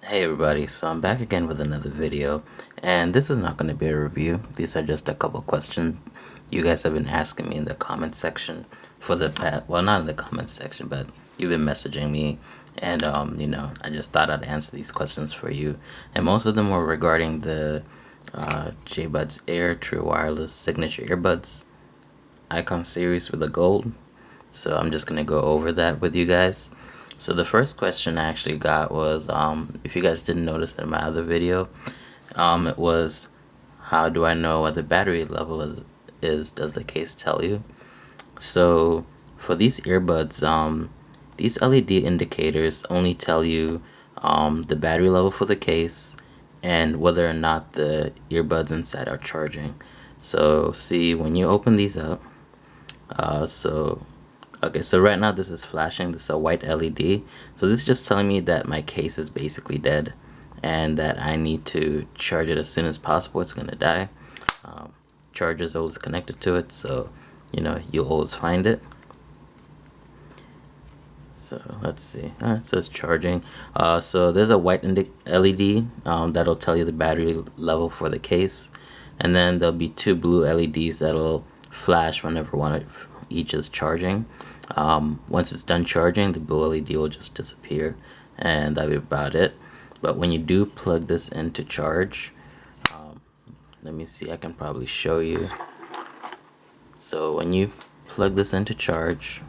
Hey everybody, so I'm back again with another video, and this is not going to be a review. These are just a couple questions you guys have been asking me in the comment section for the past, well, not in the comment section, but you've been messaging me, and I just thought I'd answer these questions for you, and most of them were regarding the Jbuds Air True Wireless Signature Earbuds Icon series with the gold. So I'm just going to go over that with you guys. So the first question I actually got was, if you guys didn't notice in my other video, it was, how do I know what the battery level is does the case tell you? So for these earbuds, these LED indicators only tell you the battery level for the case and whether or not the earbuds inside are charging. So see, when you open these up, okay, so right now this is flashing. This is a white LED. So this is just telling me that my case is basically dead and that I need to charge it as soon as possible. It's gonna die. Charger is always connected to it, so you'll always find it. So let's see. It says charging. So there's a white LED that'll tell you the battery level for the case, and then there'll be two blue LEDs that'll flash whenever one of each is charging. Once it's done charging, the blue LED will just disappear, and that'll be about it. But when you do plug this in to charge, let me see, I can probably show you. So when you plug this into charge,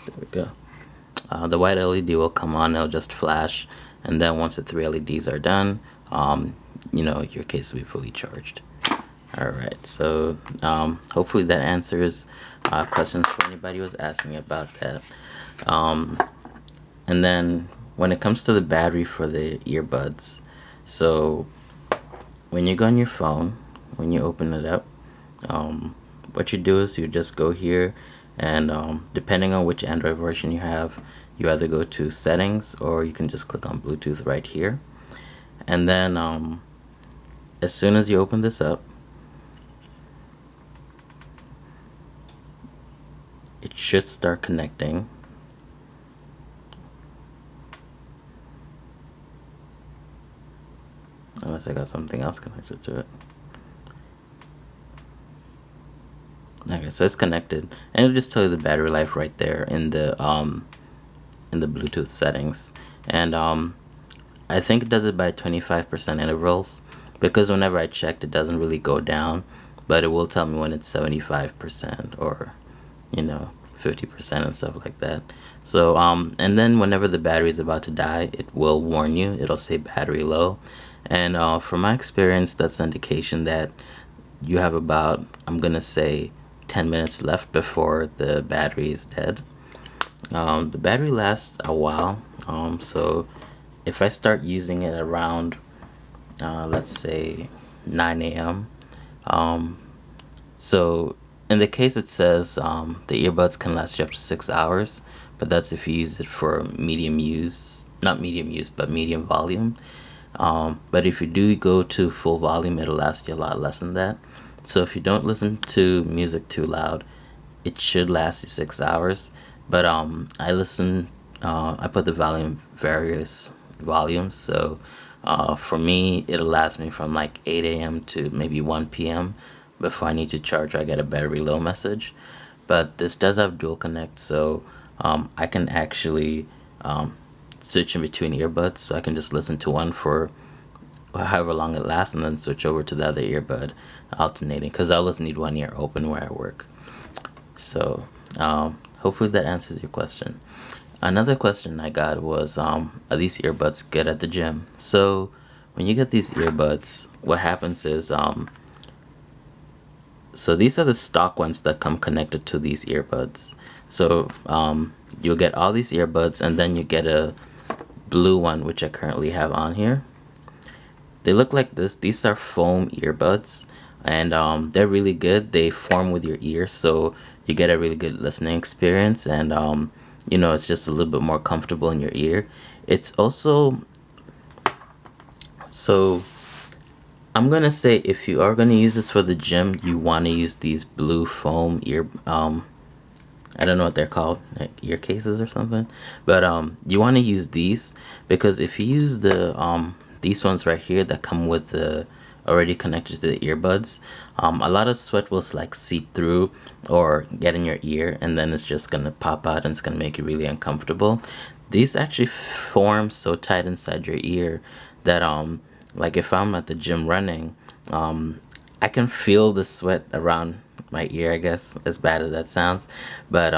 there we go. The white LED will come on, it'll just flash, and then once the three LEDs are done, your case will be fully charged. Alright, so hopefully that answers questions for anybody who was asking about that. And then when it comes to the battery for the earbuds, so when you go on your phone, when you open it up, what you do is you just go here, and depending on which Android version you have, you either go to settings or you can just click on Bluetooth right here. And then as soon as you open this up, it should start connecting. Unless I got something else connected to it. Okay, so it's connected, and it'll just tell you the battery life right there in the Bluetooth settings. And I think it does it by 25% intervals, because whenever I checked, it doesn't really go down, but it will tell me when it's 75% or 50% and stuff like that. So and then whenever the battery is about to die, it will warn you. It'll say battery low, and from my experience, that's an indication that you have about, I'm gonna say, 10 minutes left before the battery is dead. The battery lasts a while, so if I start using it around let's say 9 a.m. So in the case, it says the earbuds can last you up to 6 hours, but that's if you use it for medium use, not medium use, but medium volume. But if you do go to full volume, it'll last you a lot less than that. So if you don't listen to music too loud, it should last you 6 hours. But I put the volume various volumes, so for me, it'll last me from like 8 a.m. to maybe 1 p.m. before I need to charge or I get a battery low message. But this does have dual connect, so I can actually switch in between earbuds, so I can just listen to one for however long it lasts and then switch over to the other earbud, alternating, because I always need one ear open where I work. So hopefully that answers your question. Another question I got was, are these earbuds good at the gym? So when you get these earbuds, what happens is, so these are the stock ones that come connected to these earbuds. So you'll get all these earbuds, and then you get a blue one, which I currently have on here. They look like this. These are foam earbuds, and they're really good. They form with your ear, so you get a really good listening experience, and it's just a little bit more comfortable in your ear. It's also, so I'm gonna say if you are gonna use this for the gym, you want to use these blue foam ear I don't know what they're called, like ear cases or something. But you want to use these because if you use these ones right here that come with the already connected to the earbuds, a lot of sweat will like seep through or get in your ear, and then it's just gonna pop out and it's gonna make you really uncomfortable. These actually form so tight inside your ear that like if I'm at the gym running, um I can feel the sweat around my ear, I guess, as bad as that sounds. But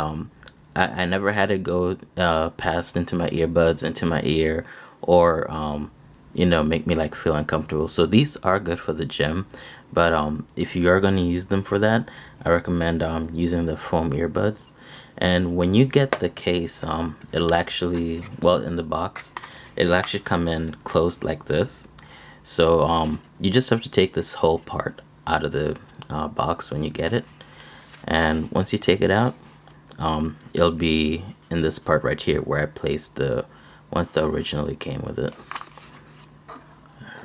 I never had it go past into my earbuds, into my ear, or make me like feel uncomfortable. So these are good for the gym. But if you are going to use them for that, I recommend using the foam earbuds. And when you get the case, it'll actually, well, in the box, it'll actually come in closed like this. So you just have to take this whole part out of the box when you get it. And once you take it out, it'll be in this part right here where I placed the ones that originally came with it.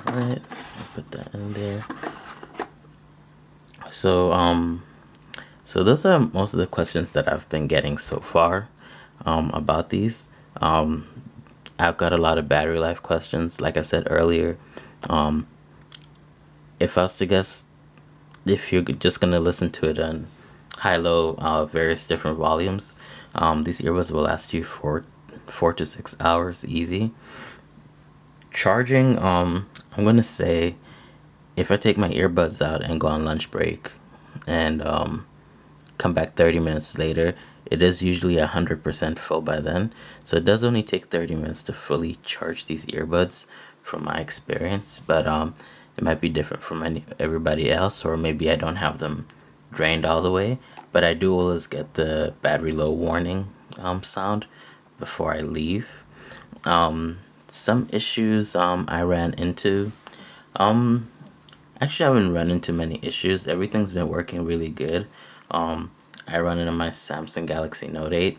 Alright, put that in there. So so those are most of the questions that I've been getting so far about these. I've got a lot of battery life questions. Like I said earlier, if I was to guess, if you're just gonna listen to it on high-low, various different volumes, these earbuds will last you for 4 to 6 hours easy. Charging, I'm gonna say if I take my earbuds out and go on lunch break and come back 30 minutes later, it is usually 100% full by then. So it does only take 30 minutes to fully charge these earbuds from my experience, but it might be different from everybody else, or maybe I don't have them drained all the way. But I do always get the battery low warning sound before I leave. Some issues I ran into. Actually, I haven't run into many issues. Everything's been working really good. I run into my Samsung Galaxy Note 8,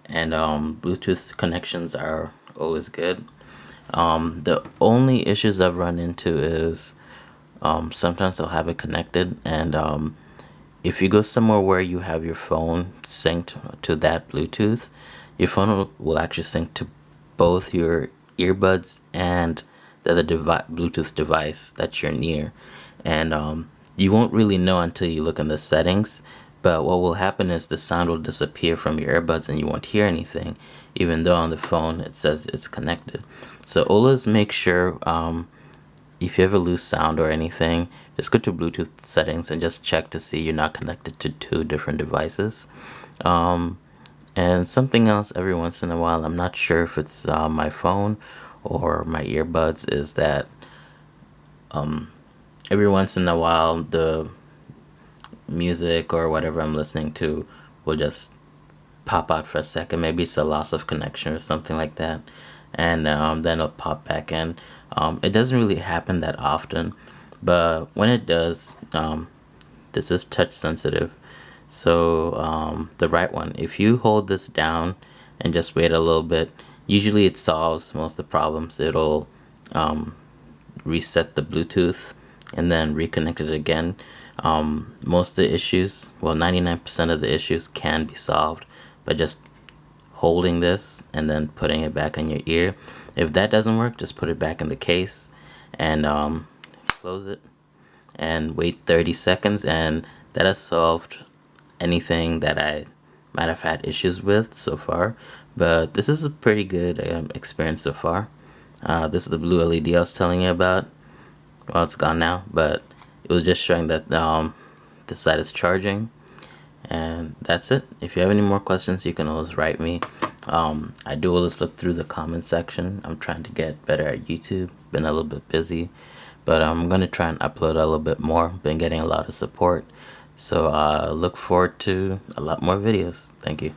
and Bluetooth connections are always good. The only issues I've run into is sometimes I'll have it connected, and if you go somewhere where you have your phone synced to that Bluetooth, your phone will actually sync to both your earbuds and the other Bluetooth device that you're near. And you won't really know until you look in the settings. But what will happen is the sound will disappear from your earbuds and you won't hear anything, even though on the phone it says it's connected. So always make sure if you ever lose sound or anything, just go to Bluetooth settings and just check to see you're not connected to two different devices. And something else every once in a while, I'm not sure if it's my phone or my earbuds, is that every once in a while the music or whatever I'm listening to will just pop out for a second. Maybe it's a loss of connection or something like that, and then it'll pop back in. It doesn't really happen that often, but when it does, this is touch sensitive. So the right one, if you hold this down and just wait a little bit, usually it solves most of the problems. It'll reset the Bluetooth and then reconnect it again. Most of the issues, well, 99% of the issues can be solved by just holding this and then putting it back in your ear. If that doesn't work, just put it back in the case and close it and wait 30 seconds, and that has solved anything that I might have had issues with so far. But this is a pretty good experience so far. This is the blue LED I was telling you about. Well, it's gone now, but it was just showing that this side is charging. And that's it. If you have any more questions, you can always write me. I do always look through the comment section. I'm trying to get better at YouTube. Been a little bit busy, but I'm going to try and upload a little bit more. Been getting a lot of support. So look forward to a lot more videos. Thank you.